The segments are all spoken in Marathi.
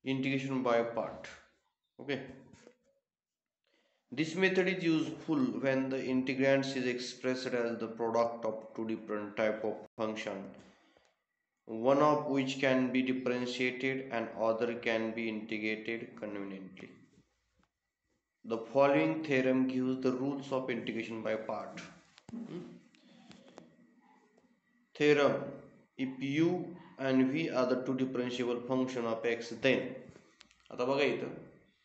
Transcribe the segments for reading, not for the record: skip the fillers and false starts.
integration by part. Okay, this method is useful when the integrand is expressed as the product of two different type of function, one of which can be differentiated and other can be integrated conveniently. The following theorem gives the rules of integration by part. Theorem: if u and v are the two differentiable function of x, then आता बघा इथं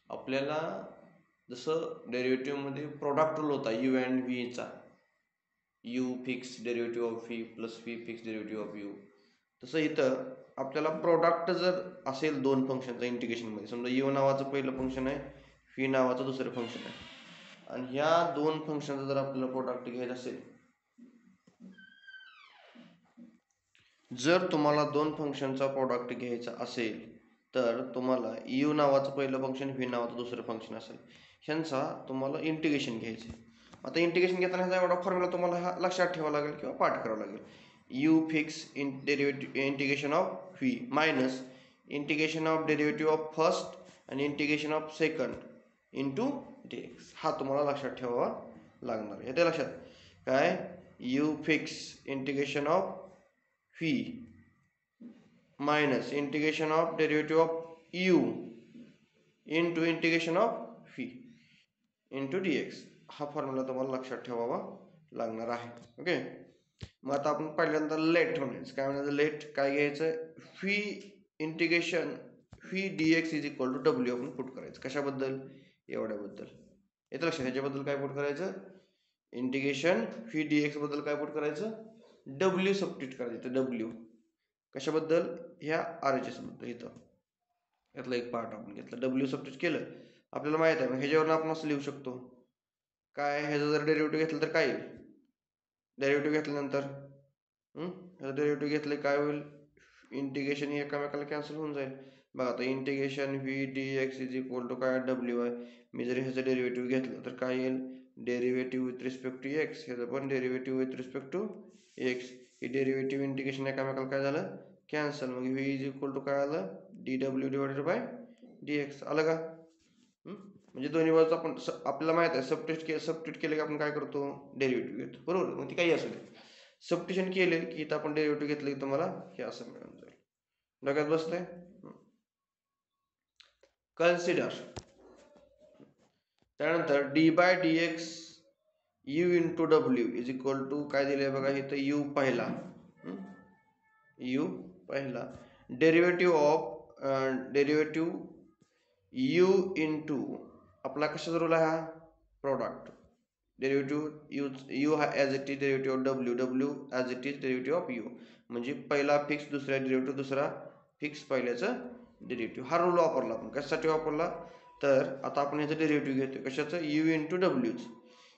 आपल्याला जसं डेरिव्हेटिव्हमध्ये प्रोडक्ट रूल होता u अँड v चा, u fix derivative of v plus v fix derivative of u, तसं इथं आपल्याला प्रोडक्ट जर असेल दोन फंक्शनचा इंटिग्रेशनमध्ये, समजा u नावाचं पहिलं फंक्शन आहे, v नावाचं दुसरं फंक्शन आहे, आणि ह्या दोन फंक्शनचा जर आपल्याला प्रोडक्ट घ्यायचं असेल, जर तुम्हाला दोन फंक्शनचा प्रोडक्ट घ्यायचा असेल तर तुम्हाला u नावाचं पहिलं फंक्शन, v नावाचं दुसरं फंक्शन असेल, ह्यांचा तुम्हाला इंटिग्रेशन घ्यायचं आहे. आता इंटिग्रेशन घेताना ह्याचा एवढा फॉर्म्युला तुम्हाला हा लक्षात ठेवावा लागेल किंवा पाठ करावा लागेल. u fix derivative integration of v minus integration of derivative of first आणि integration of second into dx, हा तुम्हाला लक्षात ठेवावा लागणार आहे. ते लक्षात काय, u fix integration of v minus integration of derivative of u into integration of v into dx, हा फॉर्म्युला तुम्हाला लक्षात ठेवावा लागणार आहे. ओके, मग आता आपण पहिल्यांदा लेट म्हणायचं. काय म्हणायचं, लेट काय घ्यायचं, v integration v dx is equal to w आपण पुट करायचं. कशाबद्दल, एवढ्याबद्दल. येतं लक्षात, ह्याच्याबद्दल काय पुट करायचं, इंटिग्रेशन v dx बद्दल काय पुट करायचं, w सबस्टिट्यूट करायचं. w कशाबद्दल, ह्या RHS बद्दल. इथं यातला एक पार्ट आपण घेतला, w सबस्टिट्यूट केलं, आपल्याला माहित आहे. मग ह्याच्यावरून आपण असं लिहू शकतो, काय, ह्याचं जर डेरिव्हेटिव्ह घेतलं तर काय येईल, डेरिव्हेटिव्ह घेतल्यानंतर ह्याचं डेरिव्हेटिव्ह घेतलं काय होईल, इंटिग्रेशन हे एकामेकाला कॅन्सल होऊन जाईल. बघा आता integration v dx is equal to काय, w आहे. मी जर ह्याचं डेरिव्हेटिव्ह घेतलं तर काय येईल, derivative with respect to x, ह्याचं पण derivative with respect to x, ही डेरिव्हेटिव्ह इंटिग्रेशन एकामेकाला काय झालं, कॅन्सल. मग v इज इक्वल टू काय आलं, dw डिवायडेड बाय dx आलं का. म्हणजे दोन्ही बाजूचं आपण आपल्याला माहित आहे सबस्टिट्यूट केलं की आपण काय करतो, डेरिव्हेटिव्ह घेतो, बरोबर. मग ती काही असू दे, सबस्टिट्यूशन केले की इथं आपण डेरिव्हेटिव्ह घेतलं की तुम्हाला हे असं मिळून जाईल. डोक्यात बसतंय. कन्सिडर त्यानंतर D by D X U into W is equal to काय दिले बघा इथं, यू पहिला, डेरिव्हेटिव्ह ऑफ यू इंटू आपला कशाचा रूल आहे, हा प्रोडक्ट. डेरिव्हेटिव्ह यू हा as it is derivative of W, W as it is derivative of you, म्हणजे पहिला फिक्स दुसरा डेरिव्हेटिव्ह दुसरा फिक्स पहिल्याचं डेरिव्हेटिव्ह. हा रूल वापरला आपण. कशासाठी वापरला, तर आता आपण याचं डेरिव्हेटिव्ह घेतोय कशाचं, यू इंटू डब्ल्यूच.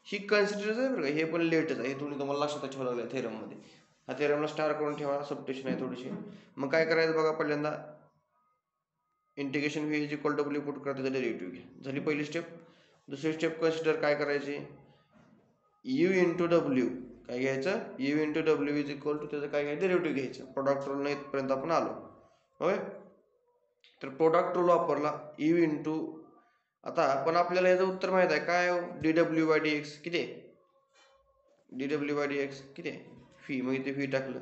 ही कन्सिडर आहे बरं का, हे पण लेटच आहे, हे तुम्ही तुम्हाला लक्षात ठेवावं लागलं थेरममध्ये. हा थेरमला स्टार करून ठेवा, सबस्टिट्यूशन आहे थोडीशी. मग काय करायचं बघा, पहिल्यांदा integration v is equal W put करा, त्याचं डेरिव्हेटिव्ह घ्या, झाली पहिली स्टेप. दुसरी स्टेप कन्सिडर काय करायची, u इंटू डब्ल्यू काय घ्यायचं, u into W is equal to त्याचं काय घ्यायचं, डेरिव्हेटिव्ह घ्यायचं. प्रोडक्ट रूल इथपर्यंत आपण आलो. होय, तर प्रोडक्ट रूल वापरला, u इंटू, आता पण आपल्याला याचं उत्तर माहित आहे काय, dw बाय dx किती आहे, dw बाय dx किती आहे, फी. मग इथे फी टाकलं,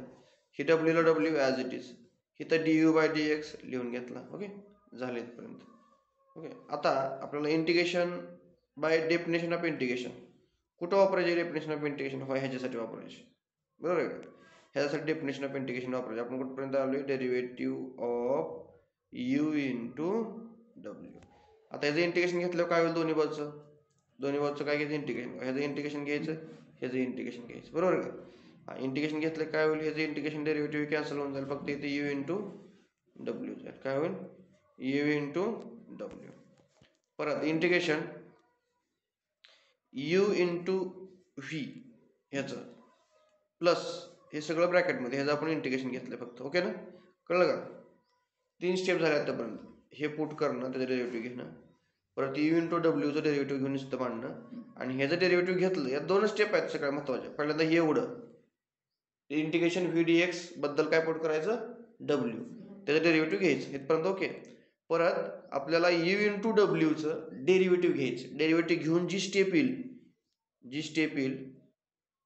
ही w ला w ॲज इट इज, इथं du बाय dx लिहून घेतला. ओके, झाले इथपर्यंत. ओके, आता आपल्याला integration by definition of integration कुठं वापरायचे, डेफिनेशन ऑफ इंटिग्रेशन ह्याच्यासाठी वापरायचे, बरोबर आहे का. ह्याच्यासाठी डेफिनेशन ऑफ इंटिग्रेशन वापरायचे. आपण कुठपर्यंत आलो, derivative of u into W. आता ह्याचं इंटिग्रेशन घेतलं काय होईल, दोन्ही बाजूचं काय घ्यायचं, इंटिग्रेशन. ह्याचं इंटिग्रेशन घ्यायचं, ह्याचं इंटिग्रेशन घ्यायचं, बरोबर का. इंटिग्रेशन घेतलं काय होईल, ह्याचं इंटिग्रेशन डेरिव्हेटिव्ह कॅन्सल होऊन जाईल, फक्त इथे यू इंटू डब्ल्यू जाईल. काय होईल, यू इंटू डब्ल्यू. परत इंटिग्रेशन यू इंटू व्ही ह्याचं प्लस हे सगळं ब्रॅकेटमध्ये, ह्याचं आपण इंटिग्रेशन घेतलं फक्त. ओके ना, कळलं का. 3 स्टेप झाल्या आतापर्यंत. हे पुट करणं, त्याचं डेरिव्हेटिव्ह घेणं, परत यू इंटू डब्ल्यूचं डेरिव्हेटिव्ह घेऊन नुसतं मांडणं, आणि ह्याचं डेरिव्हेटिव्ह घेतलं. या 2 स्टेप आहेत सगळ्यात महत्त्वाच्या. पहिल्यांदा हे एवढं इंटिग्रेशन व्ही डी एक्स बद्दल काय पुट करायचं, डब्ल्यू, त्याचं डेरिव्हेटिव्ह घ्यायचं इथपर्यंत. ओके, परत आपल्याला u इंटू डब्ल्यूचं डेरिव्हेटिव्ह घ्यायचं. डेरिव्हेटिव्ह घेऊन जी स्टेप येईल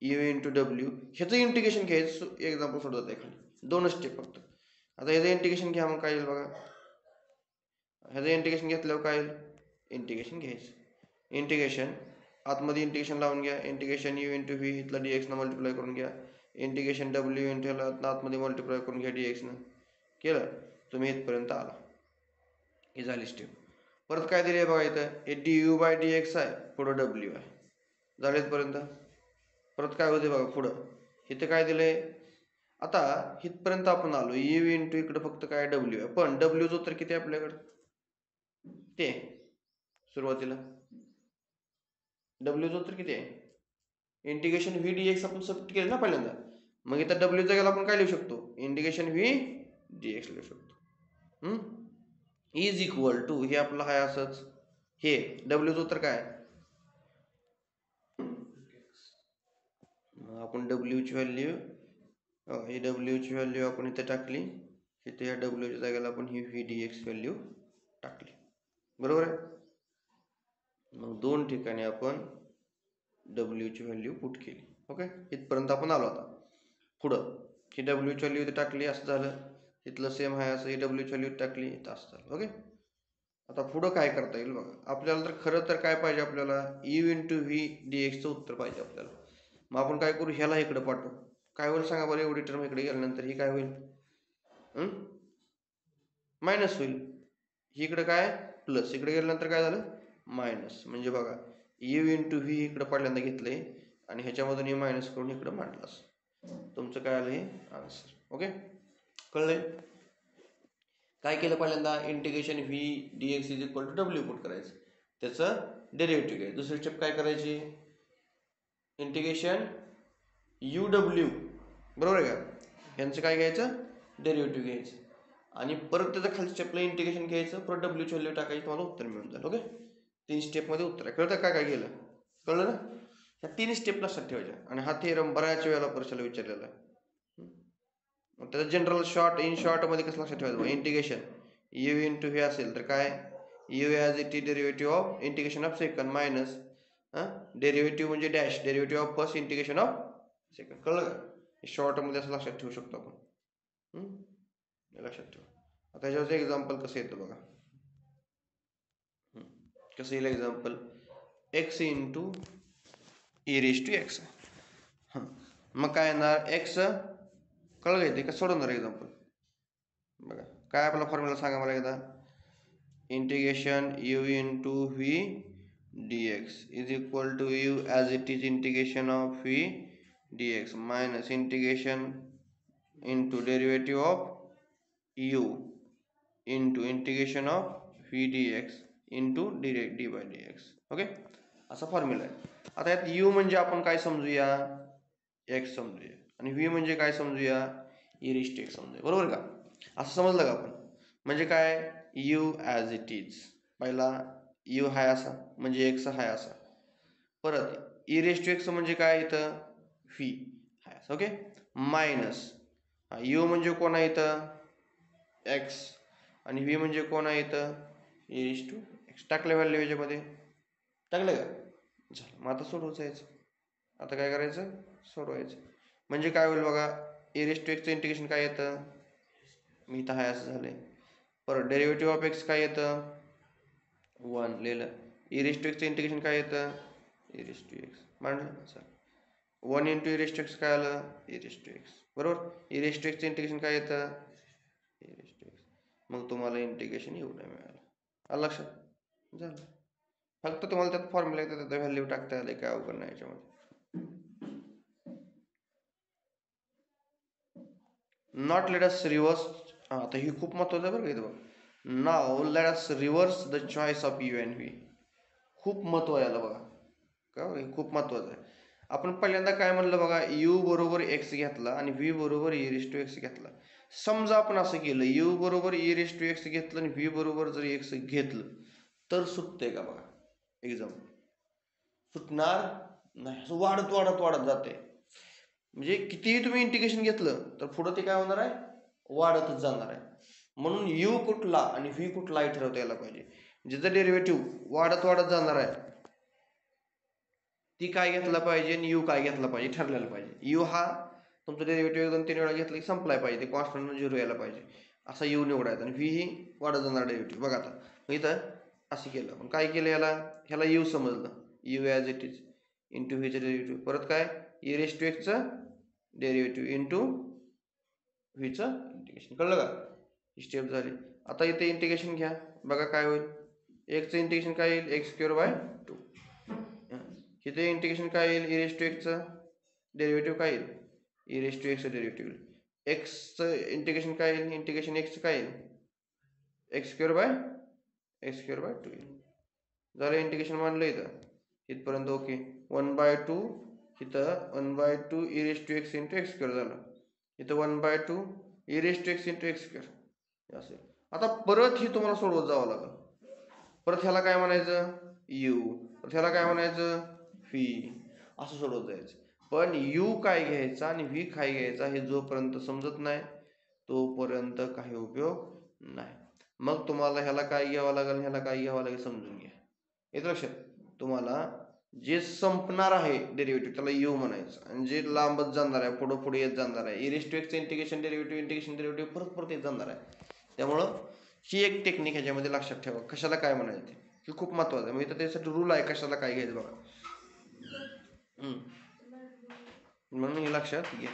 u इंटू डब्ल्यू ह्याचं इंटिग्रेशन घ्यायचं. एक्झाम्पल सोडवत आहे खाली 2 स्टेप फक्त. आता ह्याचं इंटिग्रेशन घ्या, मग काय येईल बघा. ह्याचं इंटिग्रेशन घेतल्यावर काय येईल, इंटिग्रेशन घ्यायचं. इंटिग्रेशन आतमध्ये इंटिग्रेशन लावून घ्या. इंटिग्रेशन u इंटू व्ही इथला dx न मल्टिप्लाय करून घ्या. इंटिग्रेशन w इंटू ह्याला आतमध्ये मल्टिप्लाय करून घ्या dx न. केलं तुम्ही इथपर्यंत आला, ही झाली स्टेप. परत काय दिले बघा इथं, हे du बाय dx आहे, पुढं w आहे. झालं इथपर्यंत. परत काय होते बघा पुढं, इथं काय दिलंय. आता इथपर्यंत आपण आलो, u इंटू इकडं फक्त काय w आहे, पण w चं उत्तर किती आहे आपल्याकडं, ते सुरुवातीला w चं उत्तर किती आहे. इंटिग्रेशन व्ही dx आपण सबस्टिट्यूट केलं ना पहिल्यांदा, मग इथं w च्या जागेला आपण काय लिहू शकतो, इंटिग्रेशन व्ही dx लिहू शकतो. इज इक्वल टू हे आपलं आहे असंच, हे w चं उत्तर काय, आपण w ची व्हॅल्यू, ही w ची व्हॅल्यू आपण इथे टाकली, इथे या w च्या जागेला आपण ही व्ही dx व्हॅल्यू टाकली, बरोबर आहे. मग 2 ठिकाणी आपण w ची व्हॅल्यू पुट केली. ओके, इथपर्यंत आपण आलो. आता पुढं ही w ची व्हॅल्यू इथे टाकली, असं झालं. इथलं सेम आहे असं, ही w ची व्हॅल्यू टाकली, इथं असं झालं. ओके, आता पुढं काय करता येईल बघा. आपल्याला तर खरं तर काय पाहिजे, आपल्याला u इंटू व्ही dxचं उत्तर पाहिजे आपल्याला. मग आपण काय करू, ह्याला इकडे पाठवू. काय होईल सांगा बरं, एवढी टर्म इकडे गेल्यानंतर ही काय होईल, मायनस होईल. इकडे काय प्लस, इकडे गेल्यानंतर काय झालं मायनस. म्हणजे बघा u इंटू व्ही इकडे पहिल्यांदा घेतले आणि ह्याच्यामधून हे मायनस करून इकडे मांडलास, तुमचं काय आलं हे आन्सर. ओके, कळलंय. काय केलं पहिल्यांदा, integration V dx is equal to w put करायचं, त्याचं डेरिव्हेटिव्ह घ्यायचं. दुसरी स्टेप काय करायची, इंटिग्रेशन uw, बरोबर आहे का, यांचं काय घ्यायचं, डेरिव्हेटिव्ह घ्यायचं. आणि परत त्याचं खाली स्टेपला इंटिग्रेशन घ्यायचं, परत w ची व्हॅल्यू टाकायची, तुम्हाला उत्तर मिळून जाईल. ओके, 3 स्टेपमध्ये उत्तर आहे. कळतं काय काय गेलं, कळलं ना. ह्या 3 स्टेप लक्षात ठेवायच्या. आणि हा थेरम बऱ्याच वेळेला परीक्षेला विचारलेला आहे. त्याचं जनरल शॉर्ट, इन शॉर्ट मध्ये कसं लक्षात ठेवायचं, इंटिग्रेशन u इंटू व्ही असेल तर काय, u as it is derivative of integration of second minus derivative म्हणजे dash derivative of first integration of second. कळलं का, शॉर्ट मध्ये असं लक्षात ठेवू शकतो आपण. लक्षात ठेवा. आता ह्याच्यावरचं एक्झाम्पल कसं येतं बघा. कसं येईल example, x into E raise to X. मग काय येणार, x कळलं येते का, सोडवणार एक्झाम्पल बघा. काय आपला फॉर्म्युला सांगा मला एकदा, integration u into V dx is equal to u as it is integration of V dx minus integration into derivative of u into integration of V dx into D by dx. Okay, असा फॉर्म्युला आहे. आता यात u म्हणजे आपण काय समजूया, x समजूया, आणि v म्हणजे काय समजूया, ई रेज टू एक्स समजूया, बरोबर का. असं समजलं का आपण, म्हणजे काय, u ॲज इट इज, पहिला u हाय असा म्हणजे x हाय असा, परत ई रेज टू एक्स म्हणजे काय इथं v हाय असा. ओके, मायनस u म्हणजे कोण आहे इथं x, आणि v म्हणजे कोण आहे इथं ई रेज टू एक्स. टाकलं व्हॅल्यू याच्यामध्ये, टाकलं का, झालं. मग आता सोडवायचं. आता काय करायचं, सोडवायचं. म्हणजे काय होईल बघा, ई रेज टू एक्सचं इंटिग्रेशन काय येतं, मी इथं हाय असं झालंय. परत डेरिव्हेटिव्ह ऑफ एक्स काय येतं 1 लिहिलं. ई रेज टू एक्सचं इंटिग्रेशन काय येतं, ई रेज टू एक्स मांडलं. चल 1 into E raise to x काय आलं, ई रेज टू एक्स, बरोबर. ई रेज टू एक्सचं इंटिग्रेशन काय येतं, ई रेज टू एक्स. मग तुम्हाला इंटिग्रेशन एवढं मिळालं. आलं लक्षात, झालं. फक्त तुम्हाला त्यात फॉर्म्युला येतं, त्यात व्हॅल्यू टाकता आले, काय अवघड नाही याच्यामध्ये. नॉट लेट अस रिव्हर्स, आता ही खूप महत्वाचं आहे बरं का इथं बघा. Now let us reverse the choice of u and v. खूप महत्व आहे याला बघा, का खूप महत्वाचं आहे. आपण पहिल्यांदा काय म्हणलं बघा, u बरोबर x घेतला आणि v बरोबर ई रेज टू एक्स घेतला. समजा आपण असं केलं, u बरोबर ई रेज टू एक्स घेतलं आणि v बरोबर जर x घेतलं तर सुटतंय का बघा, एक्झाम सुटणार नाही, असं वाढत वाढत वाढत जाते. म्हणजे कितीही तुम्ही इंटिग्रेशन घेतलं तर पुढं ते काय होणार आहे, वाढतच जाणार आहे. म्हणून u कुठला आणि v कुठला हे ठरवता यायला पाहिजे. ज्याचं डेरिव्हेटिव्ह वाढत वाढत जाणार आहे ती काय घेतला पाहिजे आणि u काय घेतला पाहिजे ठरलेलं पाहिजे. u हा तुमचा डेरिव्हेटिव्ह 2-3 वेळा घेतला की संपलाय पाहिजे, ते कॉन्स्टंट 0 यायला पाहिजे असा u निवडायचा. आणि v ही वाढत जाणार डेरिव्हेटिव्ह. बघा आता इथं असं केलं, पण काय केलं ह्याला u समजलं, u as it is into व्हीचं डेरिव्हेटिव्ह, परत काय e⁻x डेरिव्हेटिव्ह इंटू व्हीचं इंटिग्रेशन. कळलं का? ही स्टेप झाली. आता इथे इंटिग्रेशन घ्या, बघा काय होईल. एक्सचं इंटिग्रेशन काय येईल, x²/2. इथे इंटिग्रेशन काय येईल, e⁻x डेरिव्हेटिव्ह काय येईल, e⁻x डेरिव्हेटिव्ह. एक्सचं इंटिग्रेशन काय येईल, इंटिग्रेशन एक्सचं काय येईल, x²/2 येईल. झालं इंटिग्रेशन मानलं इथं इथपर्यंत ओके. 1/2 इथं 1/2 e⁻x इंटू x² झालं, इथं 1/2 e⁻x इंटू x² असेल. आता परत ही तुम्हाला सोडवत जावं लागेल. परत ह्याला काय म्हणायचं, u, परत ह्याला काय म्हणायचं, v, असं सोडवत जायचं. पण u काय घ्यायचा आणि v काय घ्यायचा हे जोपर्यंत समजत नाही तोपर्यंत काही उपयोग नाही. मग तुम्हाला ह्याला काय घ्यावं लागेल, ह्याला काय घ्यावं लागेल समजून घ्या. येतं लक्षात? तुम्हाला जे संपणार आहे डेरिव्हेटिव्ह त्याला u म्हणायचं, आणि जे लांबच जाणार आहे पुढे पुढे येत जाणार आहे e⁻x इंटिग्रेशन डेरिव्हेटिव्ह परत येत जाणार आहे. त्यामुळं ही एक टेक्निक ह्याच्यामध्ये लक्षात ठेवा, कशाला काय म्हणायचं हे खूप महत्वाचं आहे. म्हणजे त्यासाठी रूल आहे कशाला काय घ्यायचं बघा. म्हणून हे लक्षात घ्या.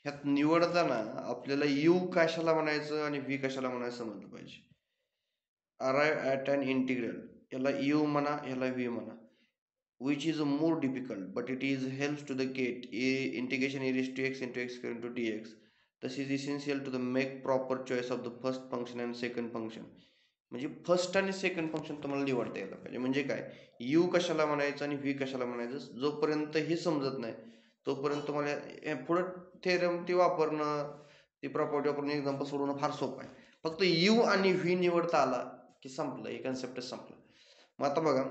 ह्यात निवडताना आपल्याला u कशाला म्हणायचं आणि v कशाला म्हणायचं समजलं पाहिजे. अराइव्ह ॲट अन इंटिग्रल, याला u म्हणा याला v म्हणा, which is more difficult but it is helps to the get integration e⁻x into x² into dx. This is essential to the make proper choice of the first function and second function. म्हणजे फर्स्ट आणि सेकंड फंक्शन तुम्हाला निवडता यायला पाहिजे. म्हणजे काय, u कशाला म्हणायचं आणि v कशाला म्हणायचं जोपर्यंत हे समजत नाही तोपर्यंत तुम्हाला पुढं थेरम ती वापरणं, ती प्रॉपर्टी वापरून एक्झाम्पल सोडवणं फार सोपं आहे. फक्त u आणि v निवडता आला की संपलं, हे कन्सेप्टच संपलं. मग आता बघा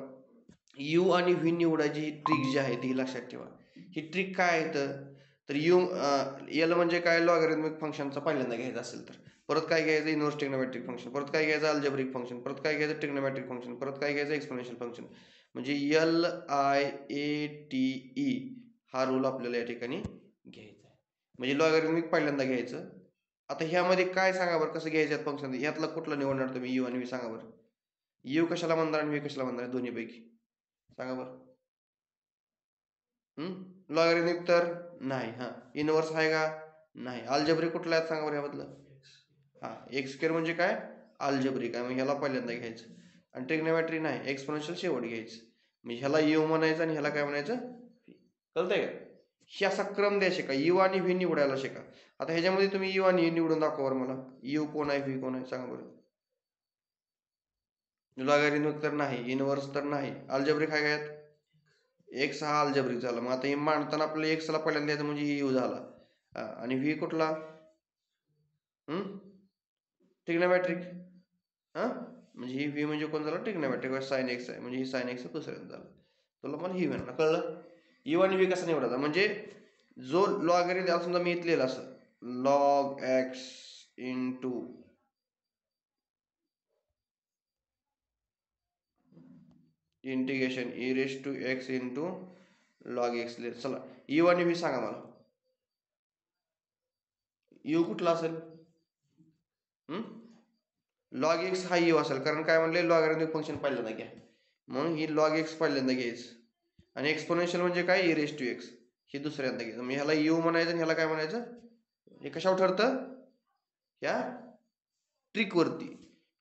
u आणि v निवडायची ही ट्रिक जी आहे ती लक्षात ठेवा. ही ट्रिक काय आहे तर l म्हणजे काय, लॉगॅरिथमिक फंक्शनचा पहिल्यांदा घ्यायचा असेल तर, परत काय घ्यायचं इनव्हर्स ट्रिग्नोमेट्रिक फंक्शन, परत काय घ्यायचं अल्जेब्रिक फंक्शन, परत काय घ्यायचं ट्रिग्नोमेट्रिक फंक्शन, परत काय घ्यायचं एक्सपोनेन्शियल फंक्शन. म्हणजे LIATE हा रूल आपल्याला या ठिकाणी घ्यायचा आहे. म्हणजे लॉगॅरिथमिक पहिल्यांदा घ्यायचं. आता ह्यामध्ये काय सांगा बरं कसं घ्यायचं फंक्शन, ह्यातला कुठला निवडणार तुम्ही, u आणि v सांगा बरं. u कशाला म्हणणार आणि v कशाला म्हणणार दोन्हीपैकी सांगा बरं. लॉगॅरिथमिक तर नाही, इनव्हर्स आहे का नाही, अल्जेब्रिक कुठला आहे सांगा बरं ह्याबद्दल. x² म्हणजे काय अल्जेब्रिक आहे, मग ह्याला पहिल्यांदा घ्यायचं. आणि ट्रिग्नोमेट्री नाही, एक्सपोनेन्शियल शेवट घ्यायचं. म्हणजे ह्याला u म्हणायचं आणि ह्याला काय म्हणायचं, कळतंय का? ही असा क्रम द्या शिका, u आणि v निवडायला शिका. आता ह्याच्यामध्ये तुम्ही u आणि v निवडून दाखवा बरं मला, u कोण आहे v कोण आहे सांगा बरं. लॉगॅरिथमिक तर नाही, इनव्हर्स तर नाही, अल्जेब्रिक आहे काय, x हा अल्जेब्रिक झाला. मग आता हे मांडताना आपल्याला x ला पहिल्यांदा द्यायचं म्हणजे u झाला. आणि v कुठला, ट्रिग्नोमेट्रिक. म्हणजे ही v म्हणजे कोण झाला, ट्रिग्नोमेट्रिक sin x आहे, म्हणजे ही sin x दुसऱ्यांदा झालं. तुला मला ही म्हणा कळलं. u आणि v कसा निवडायचा, म्हणजे जो लॉगॅरिथम समजा मी इथलेला असं log x into integration e⁻x into log x. चला u आणि v सांगा मला. u कुठला असेल, log x हा u असेल, कारण काय म्हणले लॉगॅरिथमिक फंक्शन पहिल्यांदा घ्या, म्हणून ही log x पहिल्यांदा घ्यायचं. आणि एक्सपोनेन्शियल म्हणजे काय e⁻x हे दुसऱ्यांदा घ्यायचं. म्हणजे ह्याला u म्हणायचं आणि ह्याला काय म्हणायचं. हे कशावर ठरतं, ह्या ट्रिक वरती,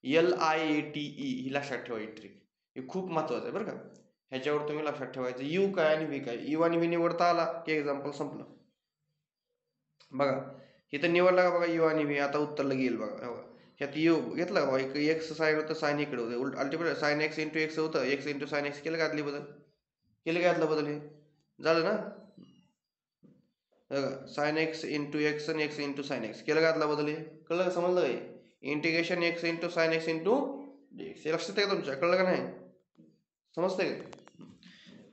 LIATE ही लक्षात ठेवा. ही ट्रिक हे खूप महत्वाचं आहे बरं का. ह्याच्यावर तुम्ही लक्षात ठेवायचं u काय आणि v काय. u आणि v निवडता आला की एक्झाम्पल संपलं. बघा इथं निवडला का बघा u आणि v, आता उत्तरला गेल बघा. ह्यात u घेतला का बघा, x साईन होतं साईन इकडे होतं, ultimate sine x into x होतं, x इंटू साईन x केलं का आतली बदल, केलं का आतला बदल, हे झालं ना. साईन x इंटू x आणि x इंटू साईन x केलं का आतला बदल, हे कळलं का, समजलं काय. Integration x into sine x into dx हे लक्षात आहे का तुमच्या, कळलं का नाही, समजतंय का.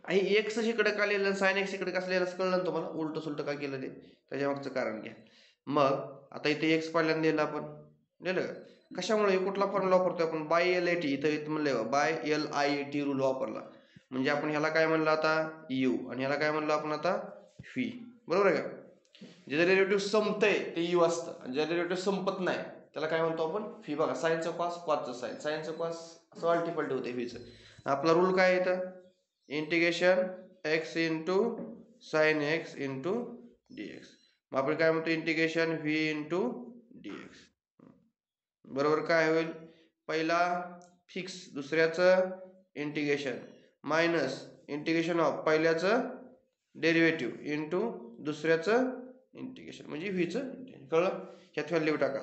आणि x इकडे का लिहिलं साईन x इकडे कसं लिहिलं कळलं तुम्हाला, उलट सुलट काय केलं ते त्याच्या मागचं कारण घ्या. मग आता इथे x पहिल्यांदा लिहिलं आपण, लिहिलं का? कशामुळे कुठला फॉर्म्युला वापरतोय आपण? By LIT. इथं म्हणलं बाय LIT रूल वापरला म्हणजे आपण ह्याला काय म्हणलं आता यू आणि ह्याला काय म्हणलं आपण आता फी. बरोबर आहे का? जे डेरिव्हेटिव्ह संपतंय ते यू असतं आणि जे डेरिव्हेटिव्ह संपत नाही त्याला काय म्हणतो आपण फी. बघा साईनचं कॉस कॉसचं साईन साईनचं कॉस असं अल्टिपल्टी होते फीचं. आपला रूल काय येतं? Integration x into sine x into dx. मग आपण काय म्हणतो इंटिग्रेशन v इंटू dx. बरोबर काय होईल? पहिला फिक्स दुसऱ्याचं इंटिग्रेशन मायनस इंटिग्रेशन ऑफ पहिल्याचं डेरिव्हेटिव्ह इंटू दुसऱ्याचं इंटिग्रेशन म्हणजे व्हीचं इंटिग्रेशन. कळलं? ह्यात व्हॅल्यू टाका.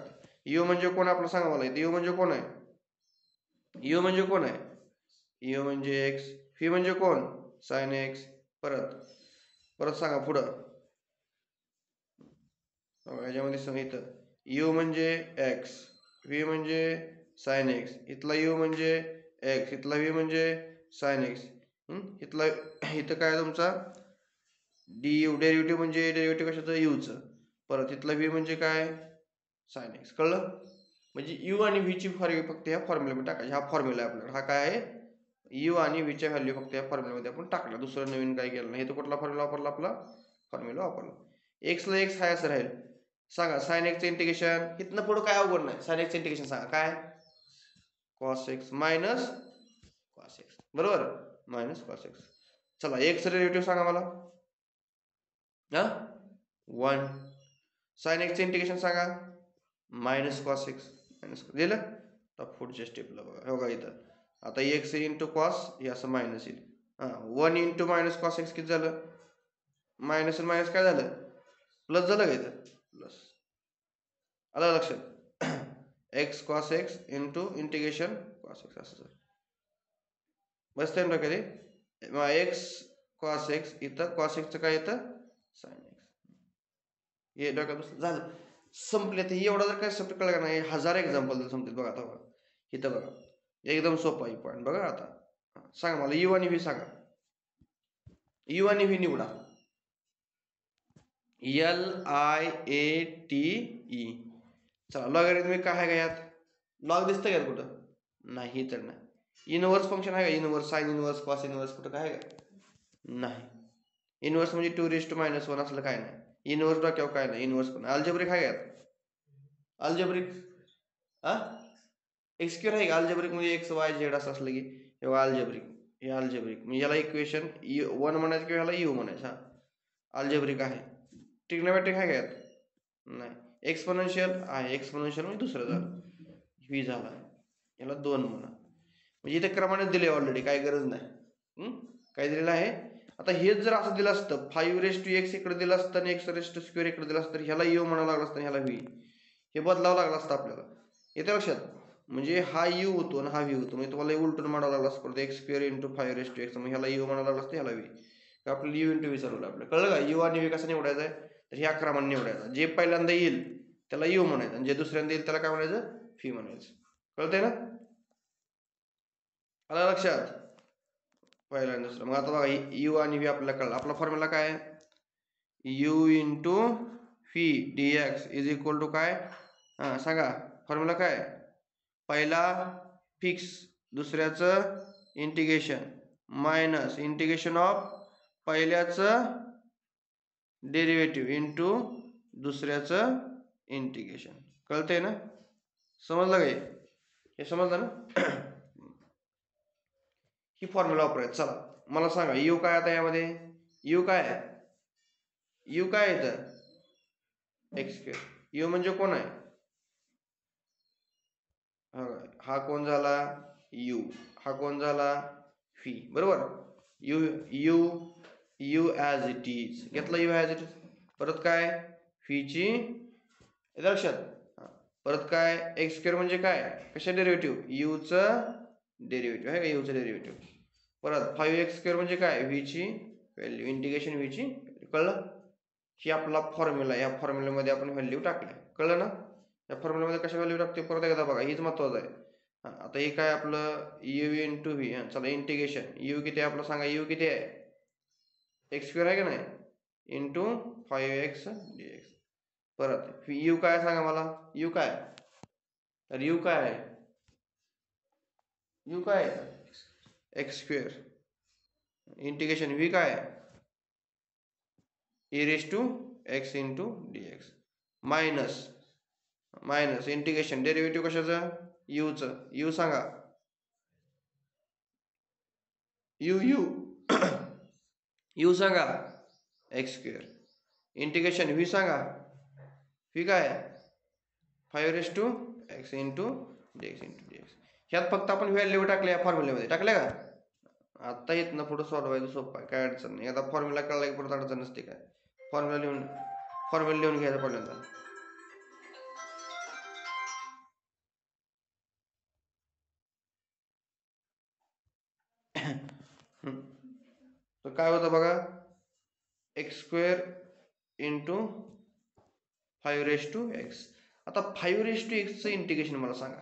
यू म्हणजे कोण आपलं सांगा मला. यू म्हणजे कोण आहे? यू म्हणजे कोण आहे? यू म्हणजे एक्स. फी म्हणजे कोण? Sine x. परत परत सांगा पुढं. ह्याच्यामध्ये सांगितलं यू म्हणजे एक्स, व्ही म्हणजे साइन एक्स, इथला यू म्हणजे एक्स, इथला व्ही म्हणजे साइन एक्स, इथला इथं काय तुमचा डी यू डेरिव्हेटिव्ह म्हणजे डेरिव्हेटिव्ह कशाचं यूचं. परत इथला व्ही म्हणजे काय साइन एक्स. कळलं? म्हणजे यू आणि व्हीची व्हॅल्यू फक्त ह्या फॉर्म्युल्यामध्ये टाकायची. हा फॉर्म्युला आहे आपल्याकडे. हा काय आहे? यू आणि व्हीच्या व्हॅल्यू फक्त या फॉर्म्युल्यामध्ये आपण टाकल्या. दुसरं नवीन काय केलं नाही. हे तर कुठला फॉर्म्युला वापरला? आपला फॉर्म्युला वापरला. एक्सला एक्स हाय असं राहील. सांगा साइन एक्सचं इंटिग्रेशन. इथनं पुढं काय अवघड नाही. साइन एक्सचं इंटिग्रेशन सांगा काय? Cos x minus cos x. बरोबर? Minus cos x. चला एक्सचं डेरिव्हेटिव्ह सांगा मला. हा 1. साइन एक्सचं इंटिग्रेशन सांगा. Minus cos x. मायनस दिलं. तर पुढच्या स्टेपला बघा. हो का इथं आता एक्स इंटू कॉस हे असं मायनस येईल. 1 इंटू मायनस कॉस एक्स किती झालं? मायनस मायनस काय झालं? प्लस झालं का इथं? प्लस. आलं लक्षात? X cos x into integration cos x असं झालं. बसतंय ना कधी? एक्स कॉस एक्स इथं कॉस एक्सचं काय येतं? Sine x. हे डोक्यात झालं. संपले. तर एवढा जर काय सब्जेक्ट कळला नाही 1000 एक्झाम्पल संपतील. बघा आता बघा इथं बघा एकदम सोपा आहे पॉईंट. बघा आता सांगा मला यू आणि व्ही सांगा. यू आणि व्ही निवडा. LIATE. चला लॉगॅरिथमिक काय आहे का यात? लॉग दिसतं का कुठं? नाही तर नाही. इनवर्स फंक्शन आहे का? Inverse sine inverse cos inverse कुठं काय आहे का? नाही. इनवर्स म्हणजे 2⁻⁻1 असलं काय नाही. इनवर्स डोक्यावर काय नाही. इनवर्स पण अल्जेब्रिक आहे का? अल्जेब्रिक एक्सक्यूर आहे का? अल्जेब्रिक म्हणजे एक्स वाय झेड असं असलं की तेव्हा अल्जेब्रिक. हे अल्जेब्रिक म्हणजे याला इक्वेशन 1 म्हणायचं किंवा याला यू म्हणायचं. हा अल्जेब्रिक आहे. ट्रिग्नोमेट्रिक आहे का यात? नाही. एक्सपोनेन्शियल आहे. एक्सपोनेन्शियल म्हणजे दुसरं झालं. व्ही झाला. याला 2 म्हणा. म्हणजे इथे क्रमाने दिले ऑलरेडी काही गरज नाही. काय दिलेलं आहे? आता हेच जर असं दिलं असतं 5⁻x इकडे दिलं असतं आणि x² इकडे दिलं असतं तर ह्याला यू म्हणावं लागलं असतं ह्याला व्ही. हे बदलावं लागलं असतं आपल्याला. येते लक्षात? म्हणजे हा यू होतो आणि हा व्ही होतो. म्हणजे तुम्हाला उलटून म्हणावं लागलं असतं परत x² इंटू 5⁻x. मग ह्याला यू म्हणावं लागलं असतं ह्याला व्ही. आपल्याला यू इंटू व्ही चालवलं आपलं. कळलं का? यू आणि व्ही कसं निवडायचं आहे? तर ह्या क्रमाने निवडायचा. जे पहिल्यांदा येईल त्याला यू म्हणायचं आणि जे दुसऱ्यांदा येईल त्याला काय म्हणायचं? फी म्हणायचं. कळतंय ना? आलं लक्षात? पहिला आणि दुसरं. मग आता बघा यू आणि व्ही आपल्याला कळलं. आपला फॉर्म्युला काय आहे? U into v dx is equal to काय? सांगा फॉर्म्युला काय? पहिला फिक्स दुसऱ्याचं इंटिग्रेशन मायनस इंटिग्रेशन ऑफ पहिल्याचं डेरिव्हेटिव्ह इंटू दुसऱ्याचं इंटिग्रेशन. कळतंय ना? समजलं काय? हे समजलं ना? ही फॉर्म्युला वापरायचं. चला मला सांगा यू काय आता यामध्ये? यू काय आहे? यू काय येतं? x². यू म्हणजे कोण आहे? हा कोण झाला? यू. हा कोण झाला? फी. बरोबर? U u u as it is घेतला. U as it is. परत काय? फीची लक्षात. परत काय? x² म्हणजे काय? कशा डेरिव्हेटिव्ह? यूचं डेरिव्हेटिव्ह आहे का? यूचं डेरिव्हेटिव्ह. परत 5x² म्हणजे काय? व्हीची व्हॅल्यू इंटिग्रेशन व्हीची. कळलं? ही आपला फॉर्म्युला. या फॉर्म्युल्यामध्ये आपण व्हॅल्यू टाकल्या. कळलं ना? या फॉर्म्युल्यामध्ये कशा व्हॅल्यू टाकते परत एकदा बघा. हीच महत्वाचं आहे. आता हे काय आपलं यू इंटू व्ही. चला इंटिग्रेशन यू किती आहे आपलं सांगा. यू किती आहे? x² आहे का नाही? Into 5x dx. परत यू काय सांगा मला. यू काय? तर यू काय आहे, यू काय आहे एक्स स्क्वेअर, इंटिग्रेशन व्ही काय आहे e raise to x into d x, minus integration derivative कशाचं, यूचं, यू सांगा, यू यू यू सांगा एक्स स्क्वेअर, इंटिग्रेशन व्ही सांगा, व्ही काय 5 raise to x into d x. ह्यात फक्त आपण व्हॅल्यू टाकल्या या फॉर्म्युल्यामध्ये टाकल्या का, आता येत ना पुढे सॉल्व्ह व्हायचं सोपं आहे, काय अडचण नाही. आता फॉर्म्युला कळला की परत अडचण नसते काय, फॉर्म्युला लिहून घ्यायचा पहिल्यांदा. तर काय होतं बघा, x square into 5 raise to x. आता 5 रेस टू एक्सचं इंटिग्रेशन मला सांगा,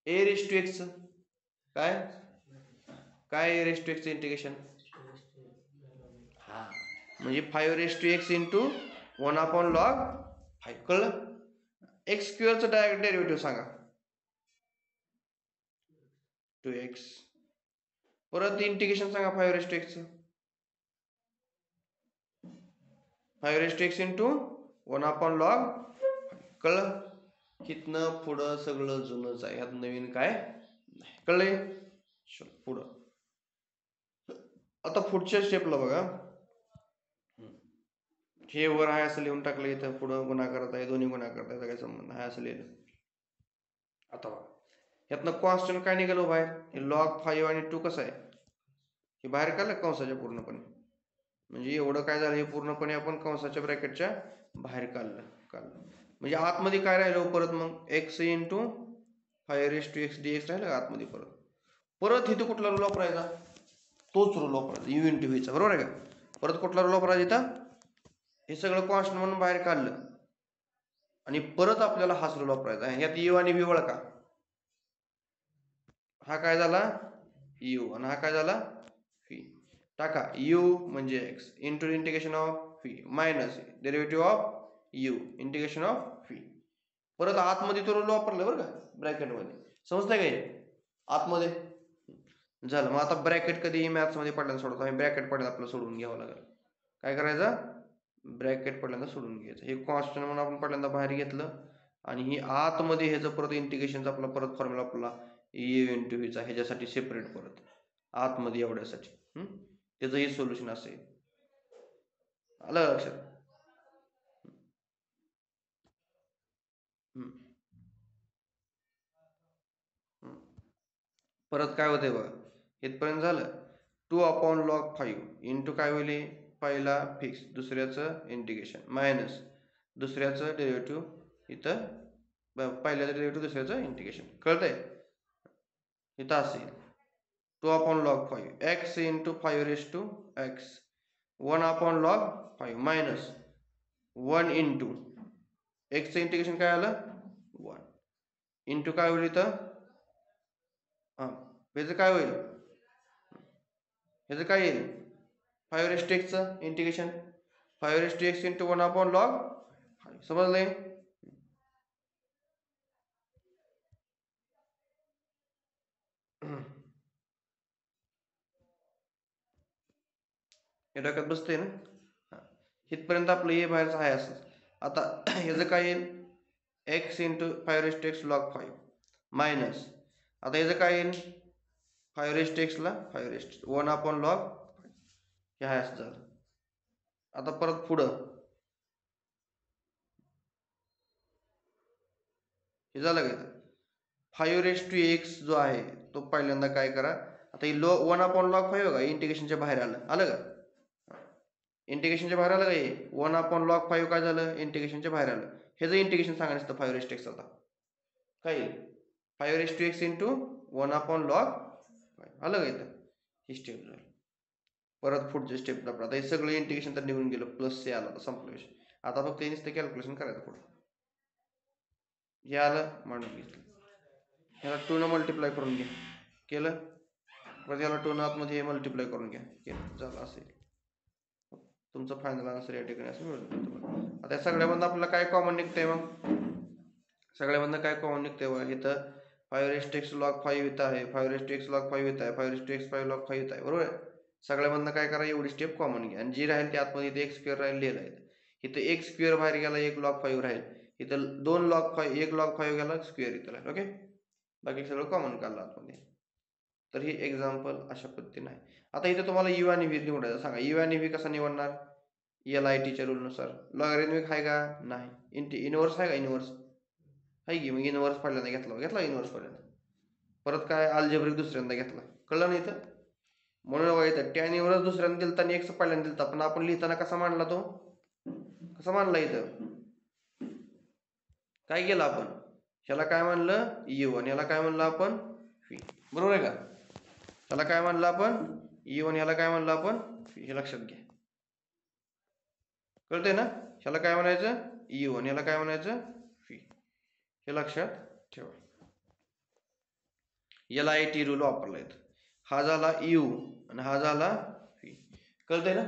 ए रेस टू एक्सचं काय ए रेस टू एक्सचं इंटिग्रेशन, हा म्हणजे 5 raise to x into 1/log 5. कळलं. एक्स स्क्वेअरचं डायरेक्ट डेरिव्हेटिव्ह सांगा 2x. परत इंटिग्रेशन सांगा 5 रेस टू एक्सचं, 5 raise to x into 1/log 5. कळलं. इथनं पुढं सगळं जुनंच आहे, ह्यात नवीन काय नाही. कळलंय. पुढं आता पुढच्या स्टेपला बघा, हे वर आहे असं लिहून टाकलं, इथं पुढं गुणाकारात आहे, दोन्ही गुणाकारात आहे, काय संबंध आहे असं लिहिलं. आता बघा ह्यातनं कॉन्स्टंट काय निघालं बाहेर, हे log 5 आणि 2 कसं आहे हे बाहेर काढलं कंसाच्या पूर्णपणे, म्हणजे एवढं काय झालं हे पूर्णपणे आपण कंसाच्या ब्रॅकेटच्या बाहेर काढलं. म्हणजे आतमध्ये काय राहिलं परत, मग x into 5 raise to x d x राहिलं का आतमध्ये. परत इथं कुठला रूल वापरायचा, तोच रूल वापरायचा यू इंटू व्हीचा, बरोबर आहे का. परत कुठला रूल वापरायचा, इथं हे सगळं कॉन्स्टंट म्हणून बाहेर काढलं आणि परत आपल्याला हाच रूल वापरायचा आहे. ह्यात यू आणि व्ही ओळखा, हा काय झाला यू आणि हा काय झाला व्ही. टाका यू म्हणजे x into integration of V minus derivative of you integration of V. परत आतमध्ये तो रूल वापरला बरं का ब्रॅकेटमध्ये, समजतंय काय आतमध्ये झालं. मग आता ब्रॅकेट कधी मॅथ्समध्ये पडल्यानं सोडतो आम्ही, ब्रॅकेट पडल्यानं आपल्याला सोडून घ्यावं लागेल. काय करायचं, ब्रॅकेट पडल्यानं सोडून घ्यायचं. हे कॉन्स्टंट म्हणून आपण पहिल्यांदा बाहेर घेतलं आणि ही आतमध्ये ह्याचं परत इंटिग्रेशनचा आपला परत फॉर्म्युला आपला यू इंटू व्हीचा ह्याच्यासाठी सेपरेट परत आतमध्ये एवढ्यासाठी, त्याचं हे सोल्युशन असेल. आलं लक्षात. परत काय होतंय बघा, इथपर्यंत झालं. 2/log 5 इंटू काय होईल, पहिला फिक्स, दुसऱ्याचं इंटिग्रेशन मायनस दुसऱ्याचं डेरिव्हेटिव्ह, इथं पहिल्याचं डेरिव्हेटिव्ह दुसऱ्याचं इंटिग्रेशन. कळतंय. इथं असेल 2/log 5 x into 5 raise to x 1/log 5 minus 1 into एक्सचं इंटिग्रेशन काय आलं 1 इंटू काय होईल इथं, ह्याचं काय होईल, ह्याचं काय येईल 5 रेस टू एक्सचं integration 5 raise to x into 1/log 5. समजलंय. हे डोक्यात बसतंय ना. इथपर्यंत आपलं हे बाहेरचं आहे असं. आता ह्याचं काय येईल x into 5 raise to x log 5 minus, आता ह्याचं काय येईल 5 रेस टू एक्सला 5 रेस टू 1/log 5. हे आहे असं झालं. आता परत पुढं हे झालं का, 5 रेस टू एक्स जो आहे तो पहिल्यांदा काय करा, आता ही 1/log 5 का इंटिग्रेशनच्या बाहेर आलं का, इंटिग्रेशनच्या बाहेर आलं का हे 1/log 5 काय झालं इंटिग्रेशनच्या बाहेर आलं. ह्याचं इंटिग्रेशन सांगा नसतं 5 रेस टू एक्स. आता काय येईल 5 raise to x into 1/log 5 आलं का इथं. ही स्टेप झाली. परत पुढच्या स्टेपला आता हे सगळं इंटिग्रेशन तर निघून गेलं, प्लस हे आलं, संपलं विषय. आता फक्त नुसतं कॅल्क्युलेशन करायचं पुढं. हे आलं म्हणून घेतलं, ह्याला 2 न मल्टिप्लाय करून घ्या, केलं. परत याला 2 न आतमध्ये हे मल्टिप्लाय करून घ्या, केलं, झालं. असेल तुमचं फायनल आन्सर या ठिकाणी असं मिळून. आता या सगळ्यामधून आपल्याला काय कॉमन निघतंय, मग सगळ्यामधनं काय कॉमन निघते बघा, इथं 5 log 5 इथं आहे, 5 log 5 इथं आहे, 5 log 5 इथं आहे, बरोबर आहे. सगळ्यामधनं काय करा, एवढी स्टेप कॉमन घ्या आणि जी राहील ते आतमध्ये इथे एक स्क्वेअर राहील लिहिला इथं 1 स्क्वेअर बाहेर गेला, 1 log 5 राहील इथं, 2 log 5 1 log 5 गेला स्क्वेअर इथं राहील. ओके, बाकी सगळं कॉमन काढलं आतमध्ये. तर ही एक्झाम्पल अशा पद्धतीने आहे. आता इथे तुम्हाला यू आणि व्ही निवडायचं, सांगा यू आणि व्ही कसा निवडणार, LITच्या रूलनुसार. लॉगॅरिथमिक आहे का, नाही. इनवर्स आहे का, इनवर्स आहे की, मग इनवर्स पहिल्यांदा घेतला इनवर्स पहिल्यांदा, परत काय अल्जेब्रिक दुसऱ्यांदा घेतला, कळलं नाही इथं. म्हणून बघा इथं टॅन इनवर्स दुसऱ्यांदा दिलता आणि एक्स पहिल्यांदा दिलता, पण आपण लिहिताना कसा मांडला तो, कसा मांडला इथं, काय केलं आपण, ह्याला काय म्हणलं यू आणि ह्याला काय म्हणलं आपण व्ही, बरोबर आहे का. ह्याला काय म्हणलं आपण यू आणि ह्याला काय म्हणलं आपण व्ही, हे लक्षात घ्या, कळतंय ना. ह्याला काय म्हणायचं यू आणि ह्याला काय म्हणायचं व्ही, हे लक्षात ठेवा. LIT रूल वापरला इथं. हा झाला यू आणि हा झाला व्ही, कळतंय ना.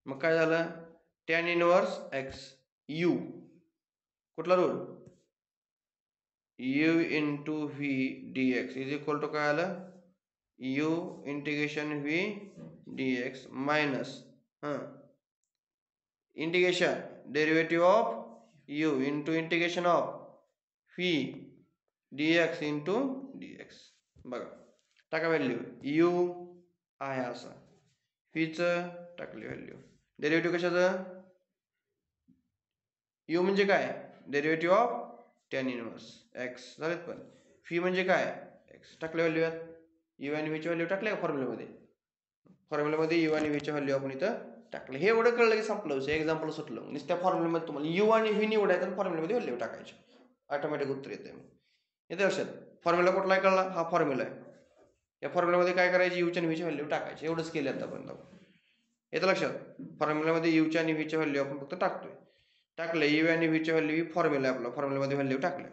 मग काय झालं, टॅन इनवर्स एक्स यू, कुठला rule, u into v d x is equal to काय आलं, u integration v d x minus integration derivative of u into integration of v d x into d x. बघा टाका व्हॅल्यू, यू आहे असं, व्हीचं टाकली व्हॅल्यू, डेरिव्हेटिव्ह कशाचं, यू म्हणजे काय derivative of tan inverse x झालेत, पण व्ही म्हणजे काय एक्स, टाकले व्हॅल्यू आहेत, यू आणि व्हीची व्हॅल्यू टाकल्या फॉर्म्युल्यामध्ये, फॉर्म्युल्यामध्ये यू आणि व्हीची व्हॅल्यू आपण इथं टाकलं. हे एवढं कळलं की संपलं विषय, एक्झाम्पल सुटलं. नुसत्या फॉर्म्युल्यामध्ये तुम्हाला यू आणि व्ही निवडायचं आणि फॉर्म्युल्यामध्ये व्हॅल्यू टाकायची, ऑटोमॅटिक उत्तर येते. येते लक्षात, फॉर्म्युला कुठला आहे कळला, हा फॉर्म्युला आहे, या फॉर्म्युल्यामध्ये काय करायची, यूच्या आणि व्हीची व्हॅल्यू टाकायची, एवढंच केलं आतापर्यंत. येतं लक्षात, फॉर्म्युल्यामध्ये यूच्या आणि व्हीच्या व्हॅल्यू आपण फक्त टाकतोय, टाकले यू आणि व्हीच्या व्हॅल्यू, फॉर्म्युला आपला फॉर्म्युल्यामध्ये व्हॅल्यू टाकल्या.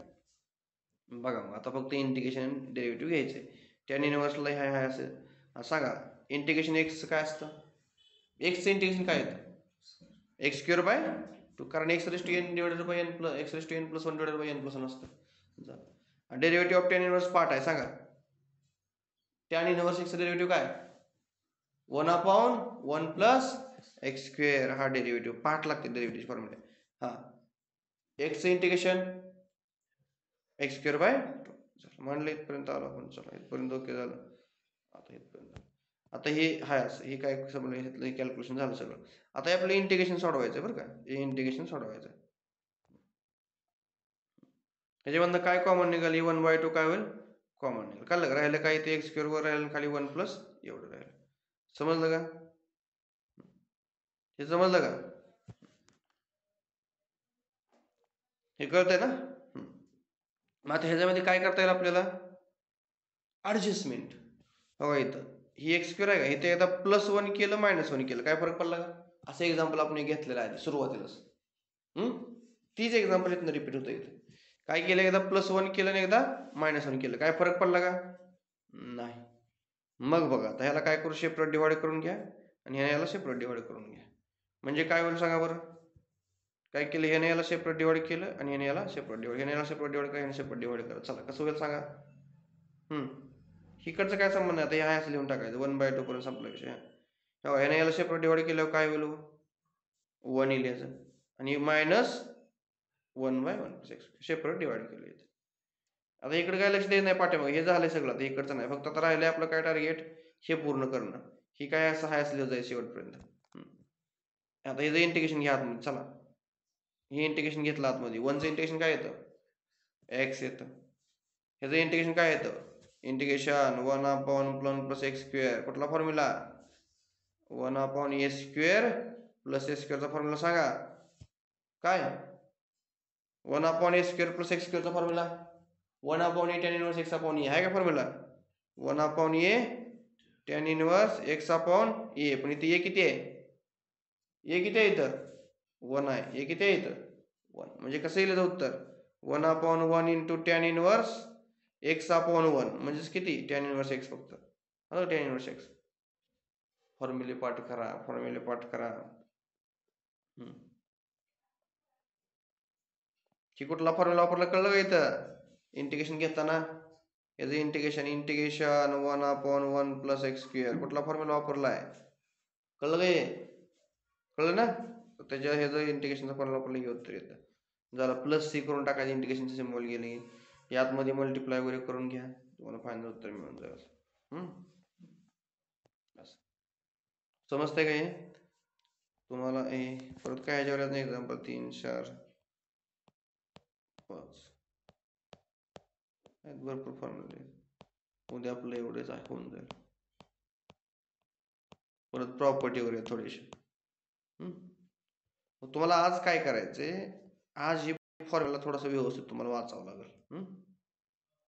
बघा मग आता फक्त इंटिग्रेशन डेरिव्हेटिव्ह घ्यायचे, टॅन इनवर्सला हाय हाय असेल, सांगा इंटिग्रेशन एक्सचं काय असतं, एक्सचं इंटिग्रेशन काय येतं, एक्स स्क्वेअर बाय 2, कारण x raise to n divided by n plus x raise to n plus 1 divided by n plus 1 असतं. Derivative of tan inverse part आहे, सांगा टॅन इनवर्स एक्सचं डेरिव्हेटिव्ह काय, 1/1 प्लस एक्स स्क्वेअर, हा डेरिव्हेटिव्ह पार्ट लागते डेरिव्हेटिव्ह फॉर्म्युला. हा एक्सचं इंटिग्रेशन एक्स स्क्वेअर बाय 2 म्हणलं, इथपर्यंत आलो आपण, चला इथपर्यंत ओके झालं. आता इथपर्यंत, आता हे हाय असं, हे काय समजलं, हे कॅल्क्युलेशन झालं सगळं. आता आपलं इंटिग्रेशन सोडवायचं बरं का, हे इंटिग्रेशन सोडवायचं, ह्याच्यामधनं काय कॉमन निघाली, 1/2 काय होईल कॉमन निघाल, कळलं का, राहिलं काय ते एक्स स्क्वेअर वर राहिलं, खाली 1 प्लस एवढं राहिलं, समजलं का, हे समजलं का, हे कळतंय ना. मग आता ह्याच्यामध्ये काय करता येईल आपल्याला, ॲडजस्टमेंट. बघा इथं ही एक्स स्क्वेअर आहे का, इथे एकदा +1 केलं -1 केलं, काय फरक पडला का, असं एक्झाम्पल आपण घेतलेलं आहे सुरुवातीलाच. तीच एक्झाम्पल इथनं रिपीट होतं. इथं काय केलं, एकदा +1 केलं आणि एकदा -1 केलं, काय फरक पडला का, नाही. मग बघा आता ह्याला काय करू, सेपरेट डिवाइड करून घ्या आणि ह्याला सेपरेट डिवाइड करून घ्या, म्हणजे काय होईल सांगा बरं, काय केलं, ह्याने याला सेपरेट डिवाइड केलं आणि ह्याने याला सेपरेट डिवाइड, ह्याने याला सेपरेट डिवाइड करा, ह्याने सेपरेट डिवाइड करा, चला कसं होईल सांगा. इकडचं काय संबंध आहे, आता हे असं लिहून टाकायचं, 1/2 पर्यंत संपला विषय. ह्याने याला सेपरेट डिवाइड केल्यावर काय होईल, 1 येईल याचं, आणि -1/1 सेपरेट डिवाइड केलं. आता इकडे काय लक्ष द्यायचं नाही पाठीमागे, हे झालंय सगळं, आता इकडचं नाही, फक्त आता राहिलंय आपलं काय टार्गेट, हे पूर्ण करणं. ही काय असं हाय असलं जाईल शेवटपर्यंत. आता हे इंटिग्रेशन घ्या आतमध्ये, चला हे इंटिग्रेशन घेतलं आतमध्ये, 1चं इंटिग्रेशन काय येतं, एक्स येतं, ह्याचं इंटिग्रेशन काय येतं, इंटिग्रेशन 1/1 प्लस एक्स स्क्वेअर, कुठला फॉर्म्युला, 1/a² प्लस a स्क्वेअरचा फॉर्म्युला सांगा काय, 1/a² प्लस x स्क्वेअरचा formula 1/a tan inverse x/a आहे का formula, 1/a tan inverse x/a, पण इथे a किती आहे, a किती आहे इथं 1 आहे, a किती आहे इथं 1, म्हणजे कसं येईल उत्तर 1/1 इंटू tan इनवर्स x/1, म्हणजेच किती tan इनवर्स x, फक्त tan इनवर्स x. फॉर्म्युले पाठ करा. की कुठला फॉर्म्युला वापरला कळलं का इथं? इंटिग्रेशन घेताना याचं इंटिग्रेशन 1/1 + x². कुठला फॉर्म्युला वापरलाय कळलं का? कळलं ना? त्याच्या ह्याचं इंटिग्रेशनचा फॉर्म्युला वापरला हे उत्तर येतं. झालं +c करून टाकायचं, इंटिग्रेशनचे सिम्बॉल गेले. यातमध्ये मल्टिप्लाय वगैरे करून घ्या, तुम्हाला फायनल उत्तर मिळून जाईल. समजतंय का हे तुम्हाला? परत काय ह्याच्यावर नाही एक्झाम्पल 3, 4, 5 भरपूर फॉर्म्युले. उद्या आपलं एवढेच होऊन जाईल. परत प्रॉपर्टी वगैरे थोडीशी. तुम्हाला आज काय करायचंय, आज हे फॉर्म्युला थोडासा व्यवस्थित तुम्हाला वाचावं लागेल.